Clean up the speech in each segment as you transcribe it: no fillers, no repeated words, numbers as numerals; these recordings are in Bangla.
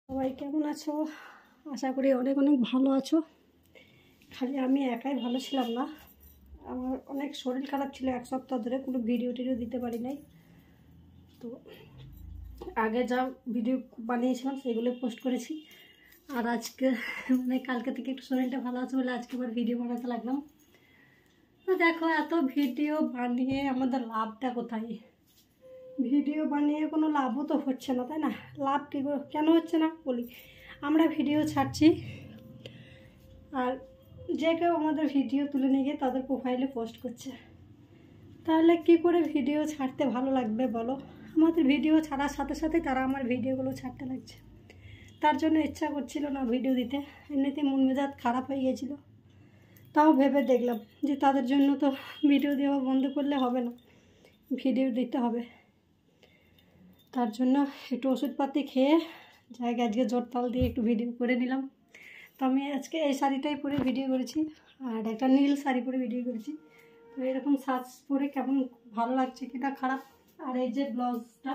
সবাই কেমন আছো? আশা করি অনেক অনেক ভালো আছো। খালি আমি একাই ভালো ছিলাম না, আমার অনেক শরীর খারাপ ছিল। এক সপ্তাহ ধরে কোনো ভিডিও টিডিও দিতে পারি নাই। তো আগে যা ভিডিও বানিয়েছিলাম সেগুলো পোস্ট করেছি, আর আজকে কালকে থেকে একটু শরীরটা ভালো আছে বলে আজকে আবার ভিডিও বানাতে লাগলাম। তো দেখো, এত ভিডিও বানিয়ে আমাদের লাভটা কোথায়? ভিডিও বানিয়ে কোনো লাভও তো হচ্ছে না, তাই না? লাভ কী কেন হচ্ছে না বলি। আমরা ভিডিও ছাড়ছি, আর যে কেউ আমাদের ভিডিও তুলে নিয়ে গিয়ে তাদের প্রোফাইলে পোস্ট করছে। তাহলে কি করে ভিডিও ছাড়তে ভালো লাগবে বলো? আমাদের ভিডিও ছাড়ার সাথে সাথে তারা আমার ভিডিওগুলো ছাড়তে লাগছে। তার জন্য ইচ্ছা করছিল না ভিডিও দিতে, এমনিতে মন মেজাজ খারাপ হয়ে গিয়েছিল। তাও ভেবে দেখলাম যে তাদের জন্য তো ভিডিও দেওয়া বন্ধ করলে হবে না, ভিডিও দিতে হবে। তার জন্য একটু ওষুধপাতি খেয়ে জায়গায় আজকে জোর তাল দিয়ে একটু ভিডিও করে নিলাম। তো আমি আজকে এই শাড়িটাই পরে ভিডিও করেছি, আর একটা নীল শাড়ি পরে ভিডিও করেছি। তো এরকম সাজ পরে কেমন ভালো লাগছে কিনা খারাপ। আর এই যে ব্লাউজটা,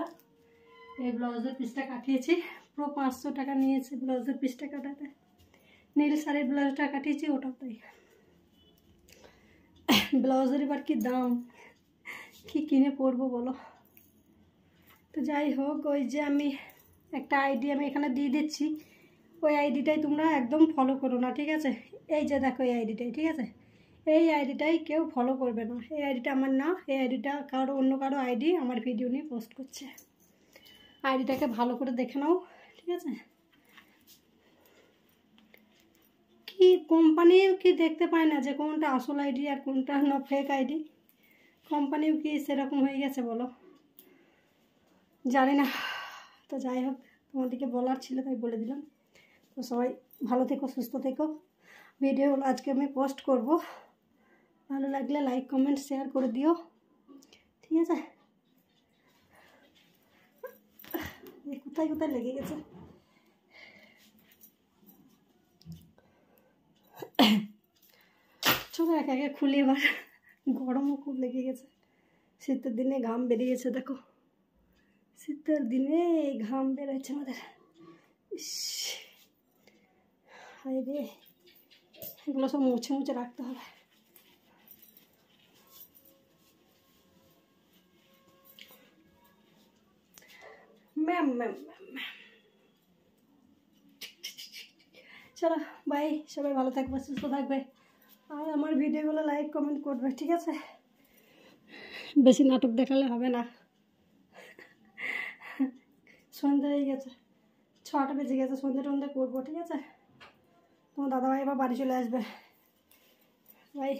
এই ব্লাউজের পিসটা কাটিয়েছি, পুরো 500 টাকা নিয়েছে ব্লাউজের পিসটা কাটাতে। নীল শাড়ির ব্লাউজটা কাটিয়েছি, ওটাও তাই। ব্লাউজের এবার কি দাম, কি কিনে পরবো বলো? তো যাই হোক, ওই যে আমি একটা আইডি আমি এখানে দিয়ে দিচ্ছি, ওই আইডিটাই তোমরা একদম ফলো করো না, ঠিক আছে? এই যে দেখো এই আইডিটাই, ঠিক আছে? এই আইডিটাই কেউ ফলো করবে না। এই আইডিটা আমার না, এই আইডিটা কারো অন্য কারো আইডি আমার ভিডিও নিয়ে পোস্ট করছে। আইডিটাকে ভালো করে দেখে নাও, ঠিক আছে? কি কোম্পানিও কি দেখতে পায় না যে কোনটা আসল আইডি আর কোনটা না ফেক আইডি? কোম্পানিও কি সেরকম হয়ে গেছে বলো? জানি না। তো যাই হোক, তোমাদেরকে বলার ছিল তাই বলে দিলাম। তো সবাই ভালো থেকো, সুস্থ থেকো। ভিডিওগুলো আজকে আমি পোস্ট করব, ভালো লাগলে লাইক কমেন্ট শেয়ার করে দিও, ঠিক আছে? কোথায় কোথায় লেগে গেছে। চলো একে একে খুলি এবার, গরমও খুব লেগে গেছে। শীতের দিনে ঘাম বেরিয়েছে, দেখো শীতের দিনে ঘাম বেরোচ্ছে আমাদের। হায় রে, এগুলো সব মুছে মুছে রাখতে হবে। Ma'am ma'am ma'am ma'am. চলো বাই, সবাই ভালো থাকবে, সুস্থ থাকবে, আর আমার ভিডিওগুলো লাইক কমেন্ট করবে, ঠিক আছে? বেশি নাটক দেখালে হবে না। সন্ধ্যা হয়ে গেছে, 6টা বেজে গেছে, সন্ধ্যে টন্ধে করবো, ঠিক আছে? তোমার দাদাভাই এবার বাড়ি চলে আসবে। বাই।